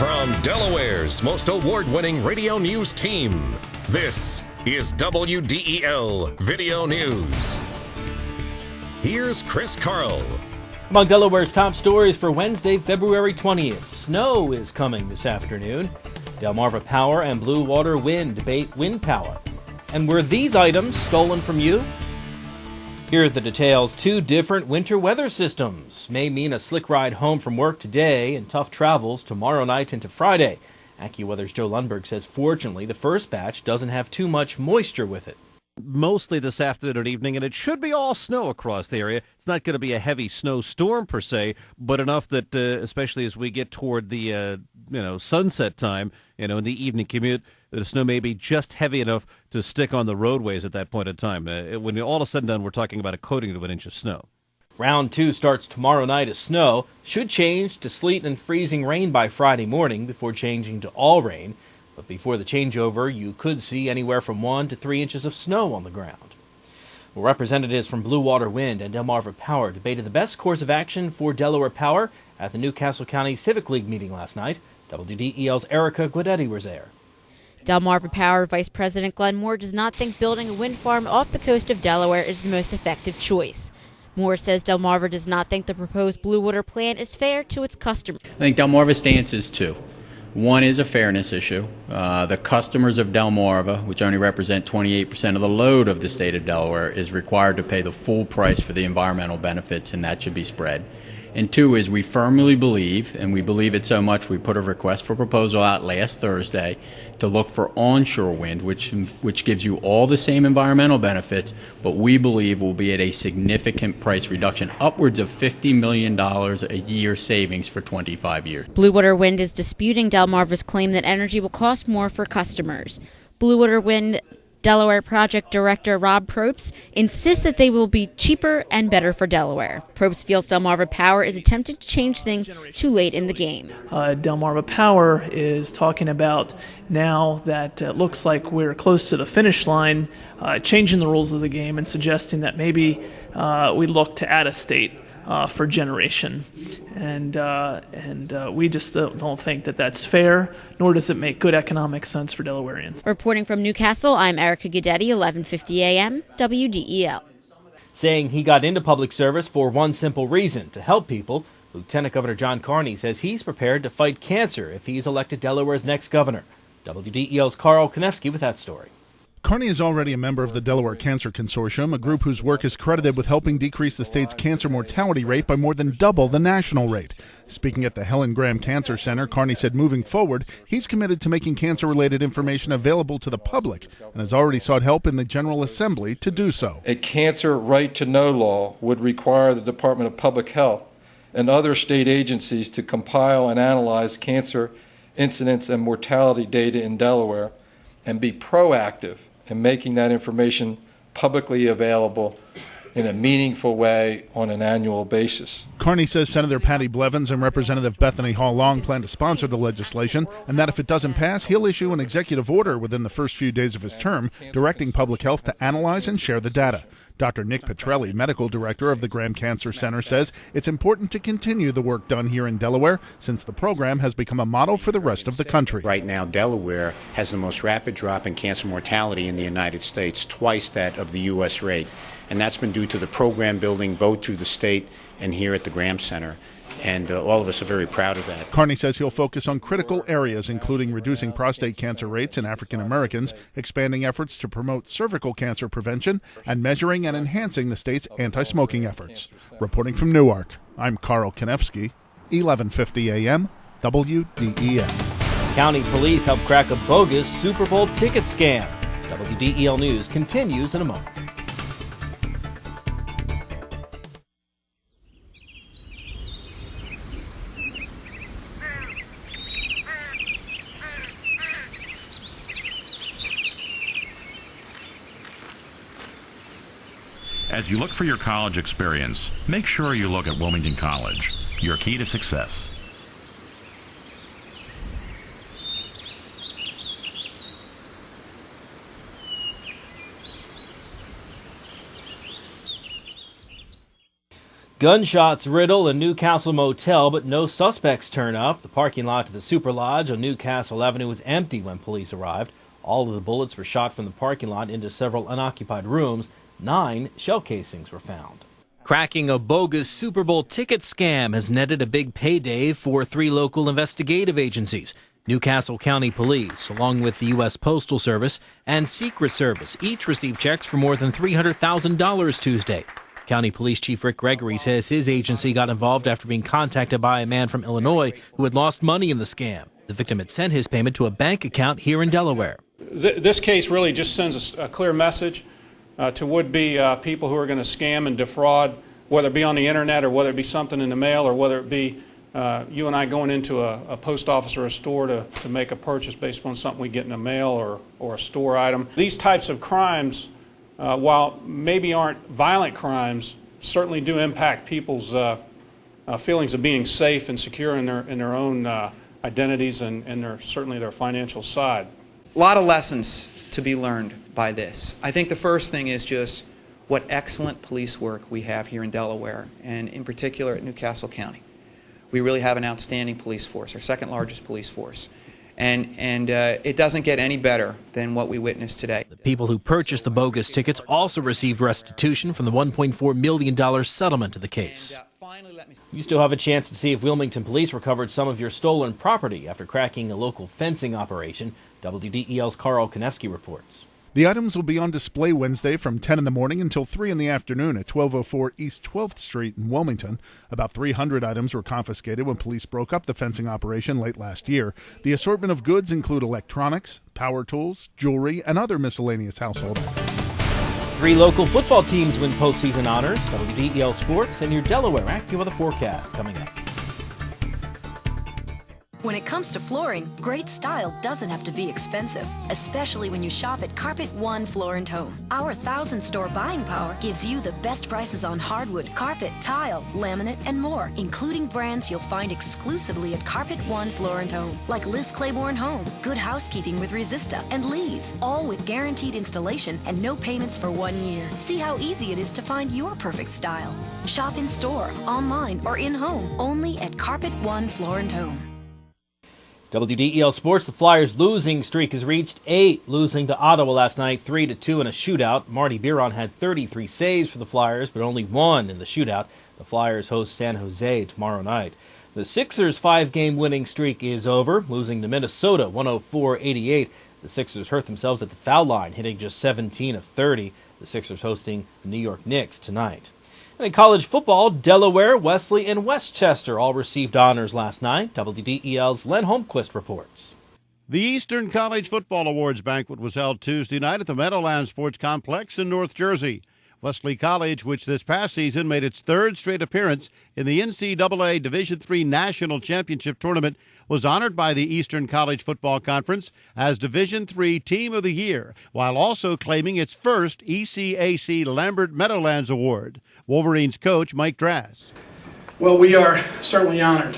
From Delaware's most award-winning radio news team, this is WDEL Video News. Here's Chris Carl. Among Delaware's top stories for Wednesday, February 20th, snow is coming this afternoon. Delmarva Power and Blue Water Wind debate wind power. And were these items stolen from you? Here are the details. Two different winter weather systems may mean a slick ride home from work today and tough travels tomorrow night into Friday. AccuWeather's Joe Lundberg says fortunately the first batch doesn't have too much moisture with it. Mostly this afternoon and evening, and it should be all snow across the area. It's not going to be a heavy snowstorm per se, but enough that, especially as we get toward the sunset time, in the evening commute, the snow may be just heavy enough to stick on the roadways at that point in time. When all is said and done, we're talking about a coating of an inch of snow. Round 2 starts tomorrow night as snow, should change to sleet and freezing rain by Friday morning before changing to all rain. But before the changeover, you could see anywhere from 1 to 3 inches of snow on the ground. Well, representatives from Blue Water Wind and Delmarva Power debated the best course of action for Delaware Power at the Newcastle County Civic League meeting last night. WDEL's Erica Guidetti was there. Delmarva Power Vice President Glenn Moore does not think building a wind farm off the coast of Delaware is the most effective choice. Moore says Delmarva does not think the proposed Blue Water plan is fair to its customers. I think Delmarva's stance is two. One is a fairness issue. The customers of Delmarva, which only represent 28% of the load of the state of Delaware, is required to pay the full price for the environmental benefits, and that should be spread. And two is we firmly believe, and we believe it so much, we put a request for proposal out last Thursday to look for onshore wind, which gives you all the same environmental benefits, but we believe will be at a significant price reduction, upwards of $50 million a year savings for 25 years. Blue Water Wind is disputing Delmarva's claim that energy will cost more for customers. Blue Water Wind Delaware Project Director Rob Probst insists that they will be cheaper and better for Delaware. Probst feels Delmarva Power is attempting to change things too late in the game. Delmarva Power is talking about, now that it looks like we're close to the finish line, changing the rules of the game and suggesting that maybe we look to add a state for generation. And we just don't think that that's fair, nor does it make good economic sense for Delawareans. Reporting from Newcastle, I'm Erica Guidetti, 1150 AM, WDEL. Saying he got into public service for one simple reason, to help people, Lieutenant Governor John Carney says he's prepared to fight cancer if he's elected Delaware's next governor. WDEL's Carl Konevsky with that story. Carney is already a member of the Delaware Cancer Consortium, a group whose work is credited with helping decrease the state's cancer mortality rate by more than double the national rate. Speaking at the Helen Graham Cancer Center, Carney said moving forward, he's committed to making cancer-related information available to the public and has already sought help in the General Assembly to do so. A cancer right-to-know law would require the Department of Public Health and other state agencies to compile and analyze cancer incidence and mortality data in Delaware and be proactive in making that information publicly available in a meaningful way on an annual basis. Carney says Senator Patty Blevins and Representative Bethany Hall Long plan to sponsor the legislation, and that if it doesn't pass, he'll issue an executive order within the first few days of his term directing public health to analyze and share the data. Dr. Nick Petrelli, medical director of the Graham Cancer Center, says it's important to continue the work done here in Delaware since the program has become a model for the rest of the country. Right now, Delaware has the most rapid drop in cancer mortality in the United States, twice that of the U.S. rate. And that's been due to the program building both through the state and here at the Graham Center. And all of us are very proud of that. Carney says he'll focus on critical areas, including reducing prostate cancer rates in African Americans, expanding efforts to promote cervical cancer prevention, and measuring and enhancing the state's anti-smoking efforts. Reporting from Newark, I'm Carl Konevsky, 1150 AM, WDEL. County police helped crack a bogus Super Bowl ticket scam. WDEL News continues in a moment. As you look for your college experience, make sure you look at Wilmington College, your key to success. Gunshots riddle a Newcastle motel, but no suspects turn up. The parking lot to the Super Lodge on Newcastle Avenue was empty when police arrived. All of the bullets were shot from the parking lot into several unoccupied rooms. 9 shell casings were found. Cracking a bogus Super Bowl ticket scam has netted a big payday for 3 local investigative agencies. Newcastle County Police, along with the U.S. Postal Service and Secret Service, each received checks for more than $300,000 Tuesday. County Police Chief Rick Gregory says his agency got involved after being contacted by a man from Illinois who had lost money in the scam. The victim had sent his payment to a bank account here in Delaware. This case really just sends a clear message to would-be people who are going to scam and defraud, whether it be on the internet or whether it be something in the mail or whether it be you and I going into a post office or a store to make a purchase based on something we get in the mail or a store item. These types of crimes, while maybe aren't violent crimes, certainly do impact people's feelings of being safe and secure in their own identities and certainly their financial side. A lot of lessons to be learned by this. I think the first thing is just what excellent police work we have here in Delaware, and in particular at Newcastle County. We really have an outstanding police force, our second largest police force. And it doesn't get any better than what we witnessed today. The people who purchased the bogus tickets also received restitution from the $1.4 million settlement of the case. You still have a chance to see if Wilmington police recovered some of your stolen property after cracking a local fencing operation. WDEL's Carl Konevsky reports. The items will be on display Wednesday from 10 in the morning until 3 in the afternoon at 1204 East 12th Street in Wilmington. About 300 items were confiscated when police broke up the fencing operation late last year. The assortment of goods include electronics, power tools, jewelry, and other miscellaneous household. 3 local football teams win postseason honors. WDEL Sports and your Delaware AccuWeather forecast coming up. When it comes to flooring, great style doesn't have to be expensive, especially when you shop at Carpet One Floor & Home. Our 1,000-store buying power gives you the best prices on hardwood, carpet, tile, laminate, and more, including brands you'll find exclusively at Carpet One Floor & Home, like Liz Claiborne Home, Good Housekeeping with Resista, and Lee's, all with guaranteed installation and no payments for 1 year. See how easy it is to find your perfect style. Shop in store, online, or in-home, only at Carpet One Floor & Home. WDEL Sports, the Flyers' losing streak has reached 8, losing to Ottawa last night 3-2 in a shootout. Marty Biron had 33 saves for the Flyers, but only 1 in the shootout. The Flyers host San Jose tomorrow night. The Sixers' 5-game winning streak is over, losing to Minnesota 104-88. The Sixers hurt themselves at the foul line, hitting just 17 of 30. The Sixers hosting the New York Knicks tonight. And in college football, Delaware, Wesley, and Westchester all received honors last night. WDEL's Len Holmquist reports. The Eastern College Football Awards banquet was held Tuesday night at the Meadowlands Sports Complex in North Jersey. Wesley College, which this past season made its 3rd straight appearance in the NCAA Division III National Championship Tournament, was honored by the Eastern College Football Conference as Division III Team of the Year, while also claiming its first ECAC Lambert Meadowlands Award. Wolverines coach Mike Drass. Well, we are certainly honored.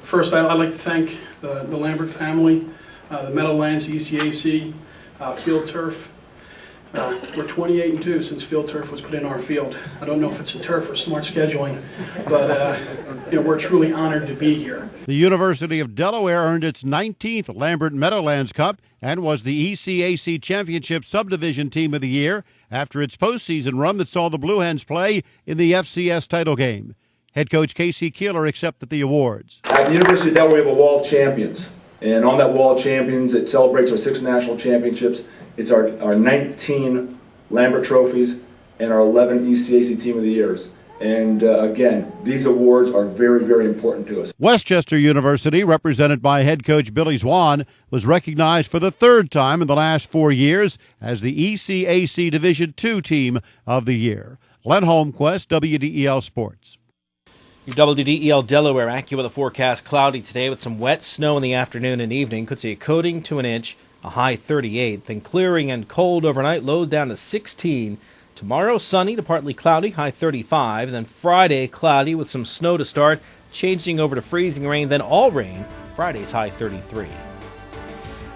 First, I'd like to thank the Lambert family, the Meadowlands, ECAC, Field Turf. We're 28-2 since Field Turf was put in our field. I don't know if it's a turf or smart scheduling, but we're truly honored to be here. The University of Delaware earned its 19th Lambert Meadowlands Cup and was the ECAC Championship Subdivision Team of the Year after its postseason run that saw the Blue Hens play in the FCS title game. Head coach Casey Keeler accepted the awards. At the University of Delaware, we have a Wall of Champions, and on that Wall of Champions, it celebrates our 6 national championships. It's our 19 Lambert trophies and our 11 ECAC Team of the Years. And again, these awards are very, very important to us. Westchester University, represented by head coach Billy Zwan, was recognized for the 3rd time in the last 4 years as the ECAC Division II Team of the Year. Len Holmquist, WDEL Sports. Your WDEL Delaware AccuWeather forecast: cloudy today with some wet snow in the afternoon and evening. Could see a coating to an inch, a high 38. Then clearing and cold overnight, lows down to 16. Tomorrow sunny to partly cloudy, high 35. Then Friday cloudy with some snow to start, changing over to freezing rain, then all rain. Friday's high 33.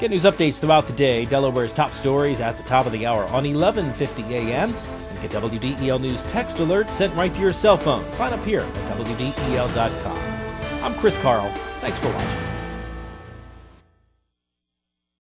Get news updates throughout the day. Delaware's top stories at the top of the hour on 11:50 a.m. and Get WDEL News text alerts sent right to your cell phone. Sign up here at WDEL.com. I'm Chris Carl. Thanks for watching.